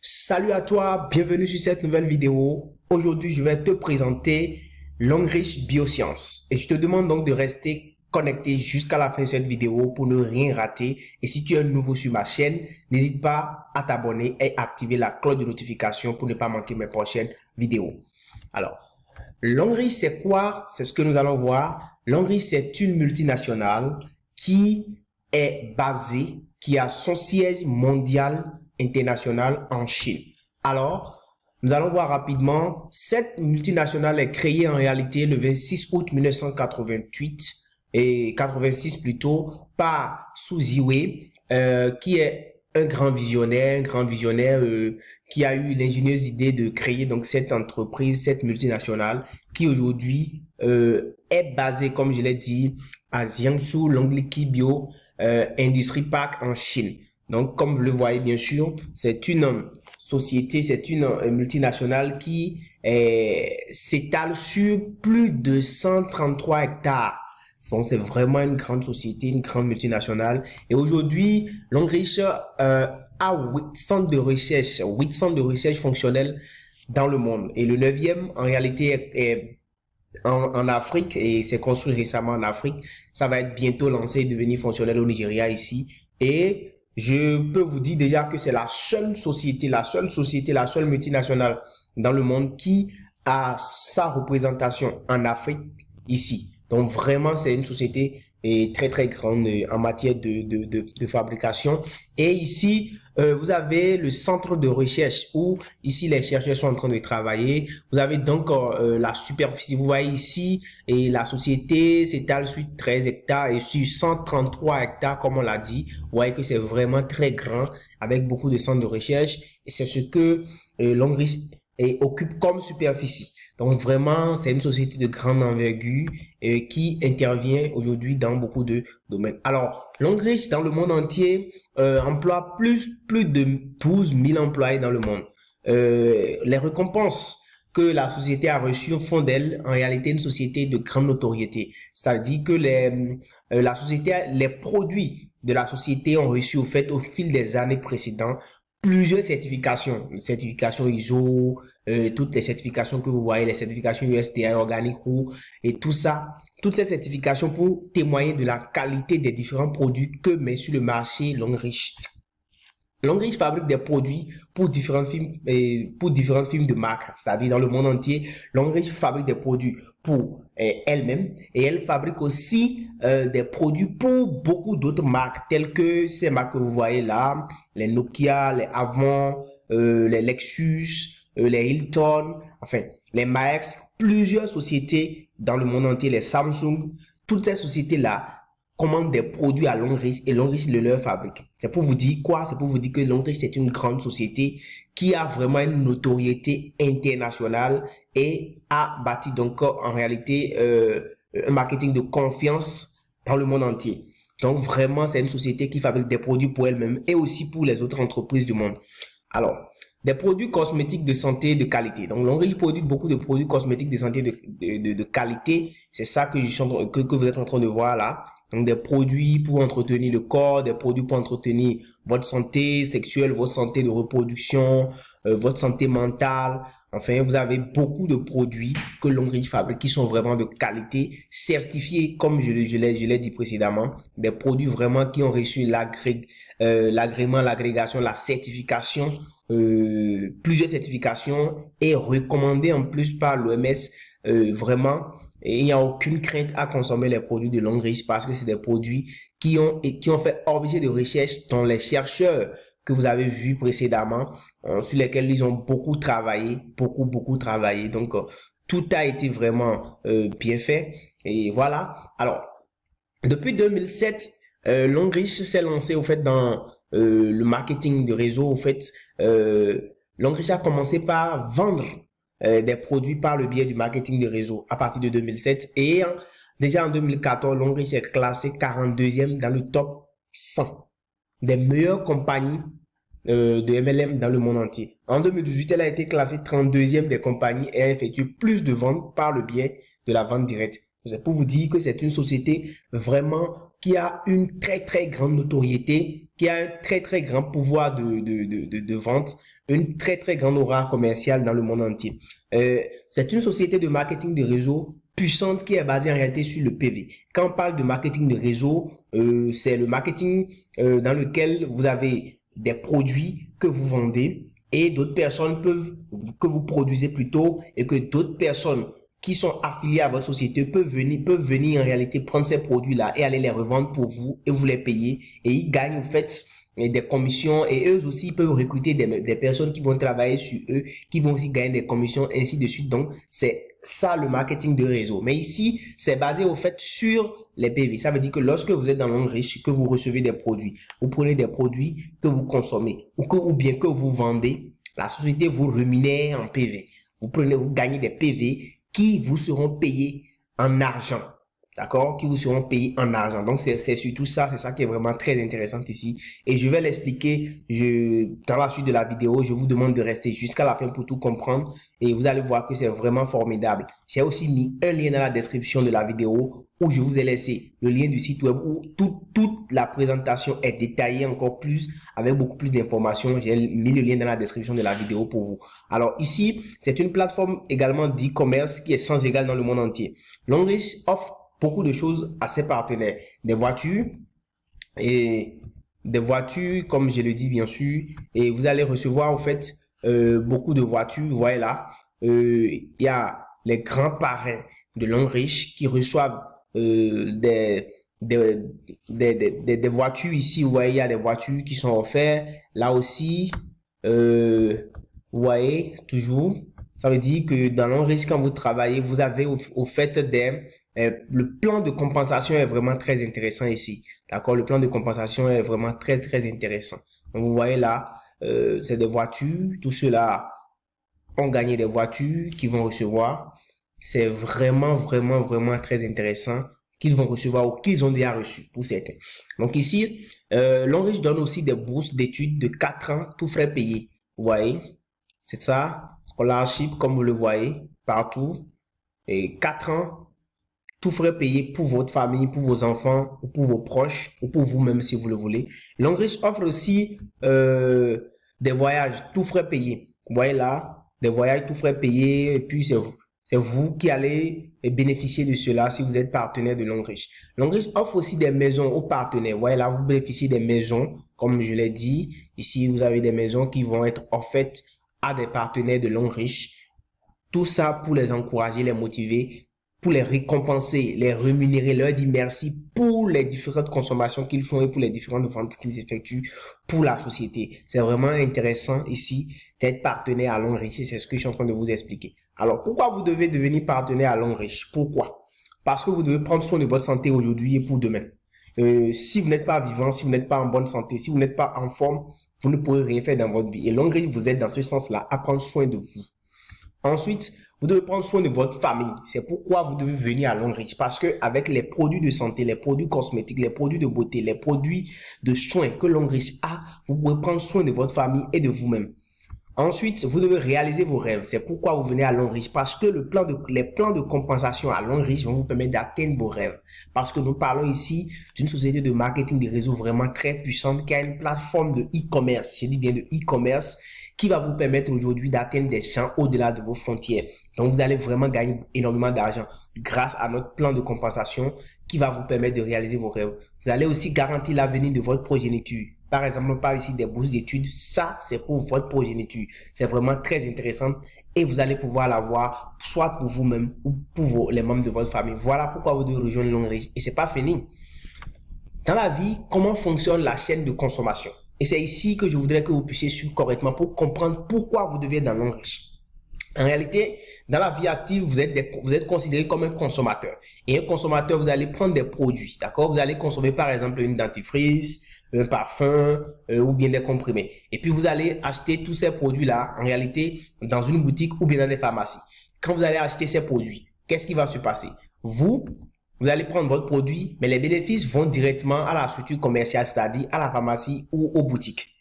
Salut à toi, bienvenue sur cette nouvelle vidéo. Aujourd'hui, je vais te présenter Longrich Biosciences et je te demande donc de rester connecté jusqu'à la fin de cette vidéo pour ne rien rater. Et si tu es nouveau sur ma chaîne, n'hésite pas à t'abonner et activer la cloche de notification pour ne pas manquer mes prochaines vidéos. Alors, Longrich, c'est quoi? C'est ce que nous allons voir. Longrich, c'est une multinationale qui est basée, qui a son siège mondial international en Chine. Alors, nous allons voir rapidement. Cette multinationale est créée en réalité le 26 août 1988 et 86 plutôt par Su Ziwei, qui est un grand visionnaire, qui a eu l'ingénieuse idée de créer donc cette entreprise, cette multinationale qui aujourd'hui est basée, comme je l'ai dit, à Jiangsu Longliki Bio Industry Park en Chine. Donc, comme vous le voyez bien sûr, c'est une société, c'est une multinationale qui s'étale sur plus de 133 hectares. Donc, c'est vraiment une grande société, une grande multinationale. Et aujourd'hui, Longrich a 8 centres de recherche fonctionnels dans le monde. Et le 9e, en réalité, est en Afrique et c'est construit récemment en Afrique. Ça va être bientôt lancé et devenir fonctionnel au Nigeria ici. Et je peux vous dire déjà que c'est la seule multinationale dans le monde qui a sa représentation en Afrique ici. Donc vraiment, c'est une société très grande en matière de fabrication. Et ici, vous avez le centre de recherche où ici les chercheurs sont en train de travailler. Vous avez donc la superficie. Vous voyez ici, et la société s'étale sur 13 hectares et sur 133 hectares, comme on l'a dit. Vous voyez que c'est vraiment très grand avec beaucoup de centres de recherche. Et c'est ce que Longrich occupe comme superficie. Donc vraiment, c'est une société de grande envergure qui intervient aujourd'hui dans beaucoup de domaines. Alors, Longrich dans le monde entier emploie plus de 12 000 employés dans le monde. Les récompenses que la société a reçues font d'elle en réalité une société de grande notoriété. C'est-à-dire que les produits de la société ont reçu au fil des années précédentes plusieurs certifications ISO, toutes les certifications que vous voyez, les certifications USDA, Organic Roux et tout ça, toutes ces certifications pour témoigner de la qualité des différents produits que met sur le marché Longrich. Longrich fabrique des produits pour différentes firmes de marque, c'est-à-dire dans le monde entier. Longrich fabrique des produits pour elle-même et elle fabrique aussi des produits pour beaucoup d'autres marques telles que ces marques que vous voyez là, les Nokia, les Avon, les Lexus, les Hilton, enfin les Maersk, plusieurs sociétés dans le monde entier, les Samsung, toutes ces sociétés-là commandent des produits à Longrich et Longrich le leur fabrique. C'est pour vous dire quoi? C'est pour vous dire que Longrich c'est une grande société qui a vraiment une notoriété internationale et a bâti donc en réalité un marketing de confiance dans le monde entier. Donc vraiment c'est une société qui fabrique des produits pour elle-même et aussi pour les autres entreprises du monde. Alors, des produits cosmétiques de santé de qualité. Donc, Longrich produit beaucoup de produits cosmétiques de santé de qualité. C'est ça que vous êtes en train de voir là. Donc, des produits pour entretenir le corps, des produits pour entretenir votre santé sexuelle, votre santé de reproduction, votre santé mentale. Enfin, vous avez beaucoup de produits que Longrich fabrique qui sont vraiment de qualité, certifiés, comme je l'ai dit précédemment, des produits vraiment qui ont reçu l'agrément, l'agrégation, la certification, plusieurs certifications et recommandés en plus par l'OMS, vraiment. Et il n'y a aucune crainte à consommer les produits de Longrich parce que c'est des produits qui ont fait objet de recherche dont les chercheurs que vous avez vus précédemment, sur lesquels ils ont beaucoup travaillé. Donc, tout a été vraiment bien fait. Et voilà. Alors, depuis 2007, Longrich s'est lancé au fait dans le marketing de réseau. Au fait, Longrich a commencé par vendre des produits par le biais du marketing de réseau à partir de 2007 et déjà en 2014, Longrich est classé 42e dans le top 100 des meilleures compagnies de MLM dans le monde entier. En 2018, elle a été classée 32e des compagnies et a effectué plus de ventes par le biais de la vente directe. C'est pour vous dire que c'est une société vraiment qui a une très grande notoriété, qui a un très grand pouvoir de vente, une très grande aura commerciale dans le monde entier. C'est une société de marketing de réseau puissante qui est basée en réalité sur le PV. Quand on parle de marketing de réseau, c'est le marketing dans lequel vous avez des produits que vous vendez et d'autres personnes que vous produisez plutôt, et que d'autres personnes qui sont affiliés à votre société peuvent venir en réalité prendre ces produits-là et aller les revendre pour vous et vous les payer, et ils gagnent en fait des commissions, et eux aussi peuvent recruter des personnes qui vont travailler sur eux, qui vont aussi gagner des commissions, ainsi de suite. Donc, c'est ça le marketing de réseau. Mais ici, c'est basé au fait sur les PV. Ça veut dire que lorsque vous êtes dans le monde riche, que vous recevez des produits, vous prenez des produits que vous consommez ou bien que vous vendez, la société vous rémunère en PV. Vous gagnez des PV qui vous seront payés en argent. D'accord? Qui vous seront payés en argent. Donc, c'est surtout ça. C'est ça qui est vraiment très intéressant ici. Et je vais l'expliquer dans la suite de la vidéo. Je vous demande de rester jusqu'à la fin pour tout comprendre. Et vous allez voir que c'est vraiment formidable. J'ai aussi mis un lien dans la description de la vidéo où je vous ai laissé le lien du site web où toute la présentation est détaillée encore plus, avec beaucoup plus d'informations. J'ai mis le lien dans la description de la vidéo pour vous. Alors ici, c'est une plateforme également d'e-commerce qui est sans égal dans le monde entier. Longrich offre beaucoup de choses à ses partenaires. Des voitures, comme je le dis bien sûr, et vous allez recevoir en fait beaucoup de voitures. Vous voyez là, il y a les grands parrains de Longrich qui reçoivent des voitures ici. Vous voyez, il y a des voitures qui sont offertes. Là aussi, vous voyez, toujours, ça veut dire que dans Longrich, quand vous travaillez, vous avez au fait le plan de compensation est vraiment très intéressant ici. D'accord? Le plan de compensation est vraiment très intéressant. Donc, vous voyez là, c'est des voitures. Tous ceux-là ont gagné des voitures qu'ils vont recevoir. C'est vraiment très intéressant qu'ils vont recevoir ou qu'ils ont déjà reçu pour certains. Donc ici, Longrich donne aussi des bourses d'études de 4 ans, tout frais payés. Vous voyez? C'est ça. Scholarship, comme vous le voyez, partout. Et 4 ans, tout frais payé pour votre famille, pour vos enfants, ou pour vos proches, ou pour vous-même si vous le voulez. Longrich offre aussi des voyages, tout frais payés. Vous voyez là, des voyages tout frais payés, et puis c'est vous qui allez bénéficier de cela si vous êtes partenaire de Longrich. Longrich offre aussi des maisons aux partenaires. Vous voyez là, vous bénéficiez des maisons, comme je l'ai dit. Ici, vous avez des maisons qui vont être offertes à des partenaires de Longrich. Tout ça pour les encourager, les motiver, pour les récompenser, les rémunérer, leur dire merci pour les différentes consommations qu'ils font et pour les différentes ventes qu'ils effectuent pour la société. C'est vraiment intéressant ici d'être partenaire à Longrich. C'est ce que je suis en train de vous expliquer. Alors, pourquoi vous devez devenir partenaire à Longrich? Pourquoi? Parce que vous devez prendre soin de votre santé aujourd'hui et pour demain. Si vous n'êtes pas vivant, si vous n'êtes pas en bonne santé, si vous n'êtes pas en forme, vous ne pourrez rien faire dans votre vie. Et Longrich vous aide dans ce sens-là à prendre soin de vous. Ensuite, vous devez prendre soin de votre famille. C'est pourquoi vous devez venir à Longrich. Parce que avec les produits de santé, les produits cosmétiques, les produits de beauté, les produits de soins que Longrich a, vous pouvez prendre soin de votre famille et de vous-même. Ensuite, vous devez réaliser vos rêves. C'est pourquoi vous venez à Longrich. Parce que les plans de compensation à Longrich vont vous permettre d'atteindre vos rêves. Parce que nous parlons ici d'une société de marketing de réseau vraiment très puissante qui a une plateforme de e-commerce. Je dis bien de e-commerce, qui va vous permettre aujourd'hui d'atteindre des champs au-delà de vos frontières. Donc, vous allez vraiment gagner énormément d'argent grâce à notre plan de compensation qui va vous permettre de réaliser vos rêves. Vous allez aussi garantir l'avenir de votre progéniture. Par exemple, on parle ici des bourses d'études. Ça, c'est pour votre progéniture. C'est vraiment très intéressant et vous allez pouvoir l'avoir soit pour vous-même ou pour les membres de votre famille. Voilà pourquoi vous devez rejoindre Longrich. Et c'est pas fini. Dans la vie, comment fonctionne la chaîne de consommation? Et c'est ici que je voudrais que vous puissiez suivre correctement pour comprendre pourquoi vous devez être dans Longrich. En réalité, dans la vie active, vous êtes considéré comme un consommateur. Et un consommateur, vous allez prendre des produits, d'accord? Vous allez consommer par exemple une dentifrice, un parfum ou bien des comprimés. Et puis vous allez acheter tous ces produits-là, en réalité, dans une boutique ou bien dans des pharmacies. Quand vous allez acheter ces produits, qu'est-ce qui va se passer? Vous allez prendre votre produit, mais les bénéfices vont directement à la structure commerciale, c'est-à-dire à la pharmacie ou aux boutiques.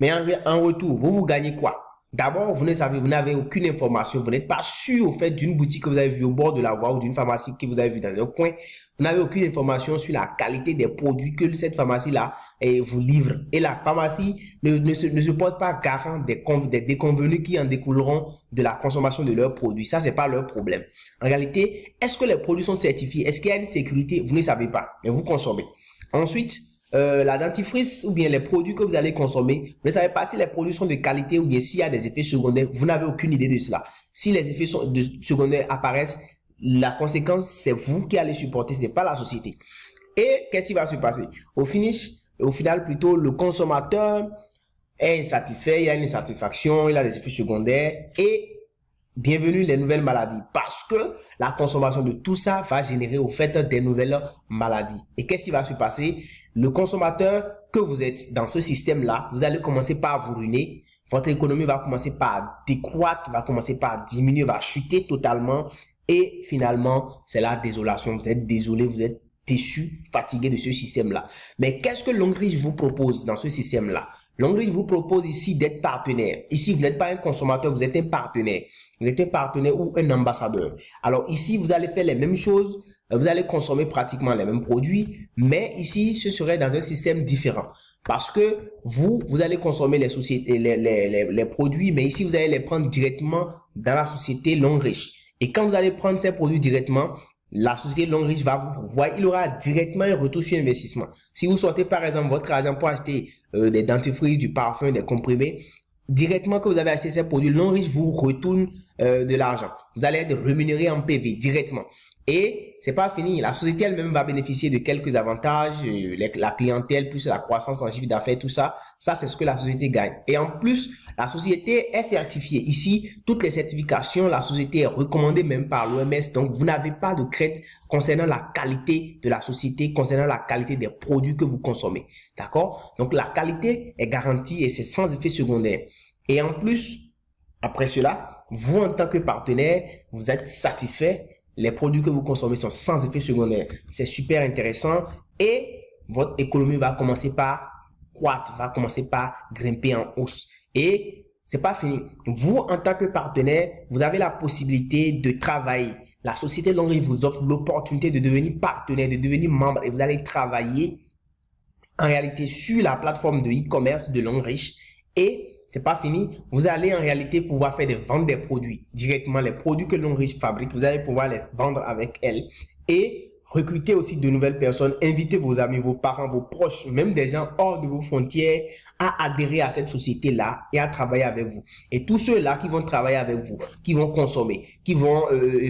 Mais en retour, vous gagnez quoi? D'abord, vous ne savez, vous n'avez aucune information, vous n'êtes pas sûr au fait d'une boutique que vous avez vue au bord de la voie ou d'une pharmacie que vous avez vue dans un coin. Vous n'avez aucune information sur la qualité des produits que cette pharmacie-là vous livre. Et la pharmacie ne se porte pas garant des déconvenus qui en découleront de la consommation de leurs produits. Ça, c'est pas leur problème. En réalité, est-ce que les produits sont certifiés? Est-ce qu'il y a une sécurité? Vous ne savez pas, mais vous consommez. Ensuite, la dentifrice ou bien les produits que vous allez consommer, vous ne savez pas si les produits sont de qualité ou bien s'il y a des effets secondaires, vous n'avez aucune idée de cela. Si les effets secondaires apparaissent, la conséquence, c'est vous qui allez supporter, c'est pas la société. Et qu'est-ce qui va se passer? Au final, plutôt, le consommateur est insatisfait, il y a une insatisfaction, il a des effets secondaires et bienvenue les nouvelles maladies parce que la consommation de tout ça va générer au fait des nouvelles maladies. Et qu'est-ce qui va se passer? Le consommateur que vous êtes dans ce système-là, vous allez commencer par vous ruiner. Votre économie va commencer par décroître, va commencer par diminuer, va chuter totalement. Et finalement, c'est la désolation. Vous êtes désolé, vous êtes déçu, fatigué de ce système-là. Mais qu'est-ce que Longreach vous propose dans ce système-là? Longreach vous propose ici d'être partenaire. Ici, vous n'êtes pas un consommateur, vous êtes un partenaire. Vous êtes un partenaire ou un ambassadeur. Alors ici, vous allez faire les mêmes choses. Vous allez consommer pratiquement les mêmes produits. Mais ici, ce serait dans un système différent. Parce que vous allez consommer les produits, mais ici, vous allez les prendre directement dans la société Longreach. Et quand vous allez prendre ces produits directement, la société Longreach va vous pourvoir, il aura directement un retour sur investissement. Si vous sortez par exemple votre argent pour acheter des dentifrices, du parfum, des comprimés, directement que vous avez acheté ces produits, Longreach vous retourne de l'argent. Vous allez être rémunéré en PV directement. Et c'est pas fini, la société elle-même va bénéficier de quelques avantages, la clientèle plus la croissance en chiffre d'affaires, tout ça. Ça, c'est ce que la société gagne. Et en plus, la société est certifiée. Ici, toutes les certifications, la société est recommandée même par l'OMS. Donc, vous n'avez pas de crainte concernant la qualité de la société, concernant la qualité des produits que vous consommez. D'accord? Donc, la qualité est garantie et c'est sans effet secondaire. Et en plus, après cela, vous en tant que partenaire, vous êtes satisfait. Les produits que vous consommez sont sans effet secondaire. C'est super intéressant et votre économie va commencer par croître, va commencer par grimper en hausse. Et c'est pas fini. Vous, en tant que partenaire, vous avez la possibilité de travailler. La société Longreach vous offre l'opportunité de devenir partenaire, de devenir membre et vous allez travailler en réalité sur la plateforme de e-commerce de Longreach et c'est pas fini. Vous allez en réalité pouvoir faire des ventes des produits directement, les produits que Longreach fabrique, vous allez pouvoir les vendre avec elle et recruter aussi de nouvelles personnes, inviter vos amis, vos parents, vos proches, même des gens hors de vos frontières à adhérer à cette société-là et à travailler avec vous. Et tous ceux-là qui vont travailler avec vous, qui vont consommer, qui vont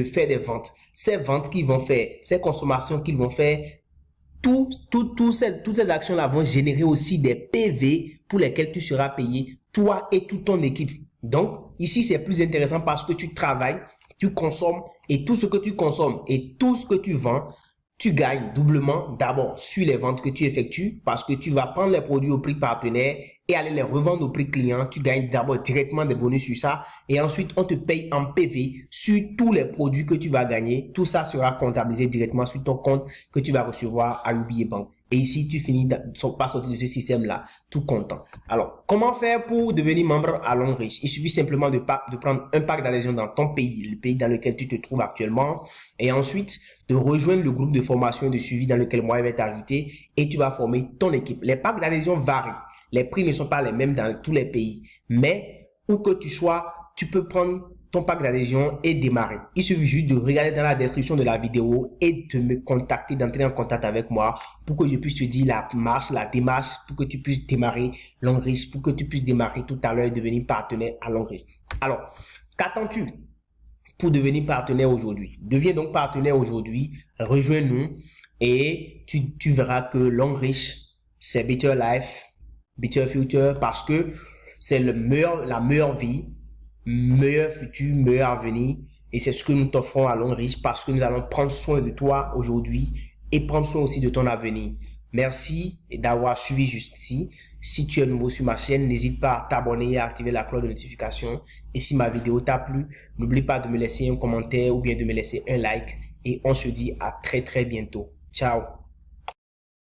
faire des ventes, ces ventes qu'ils vont faire, ces consommations qu'ils vont faire, toutes ces actions-là vont générer aussi des PV pour lesquels tu seras payé, toi et toute ton équipe. Donc, ici, c'est plus intéressant parce que tu travailles, tu consommes et tout ce que tu consommes et tout ce que tu vends, tu gagnes doublement d'abord sur les ventes que tu effectues parce que tu vas prendre les produits au prix partenaire et aller les revendre au prix client. Tu gagnes d'abord directement des bonus sur ça et ensuite on te paye en PV sur tous les produits que tu vas gagner. Tout ça sera comptabilisé directement sur ton compte que tu vas recevoir à UBA Bank. Et ici, tu finis par sortir de ce système-là, tout content. Alors, comment faire pour devenir membre à Longreach? Il suffit simplement de prendre un pack d'adhésion dans ton pays, le pays dans lequel tu te trouves actuellement, et ensuite de rejoindre le groupe de formation et de suivi dans lequel moi je vais t'ajouter, et tu vas former ton équipe. Les packs d'adhésion varient. Les prix ne sont pas les mêmes dans tous les pays, mais où que tu sois, tu peux prendre ton pack d'adhésion et démarrer. Il suffit juste de regarder dans la description de la vidéo et de me contacter, d'entrer en contact avec moi pour que je puisse te dire la marche, la démarche, pour que tu puisses démarrer Longreach, pour que tu puisses démarrer tout à l'heure et devenir partenaire à Longreach. Alors, qu'attends-tu pour devenir partenaire aujourd'hui? Deviens donc partenaire aujourd'hui, rejoins-nous et tu verras que Longreach, c'est Better Life, Better Future parce que c'est la meilleure vie, meilleur futur, meilleur avenir et c'est ce que nous t'offrons à Longreach parce que nous allons prendre soin de toi aujourd'hui et prendre soin aussi de ton avenir. Merci d'avoir suivi jusqu'ici. Si tu es nouveau sur ma chaîne, n'hésite pas à t'abonner et à activer la cloche de notification. Et si ma vidéo t'a plu, n'oublie pas de me laisser un commentaire ou bien de me laisser un like et on se dit à très bientôt. Ciao.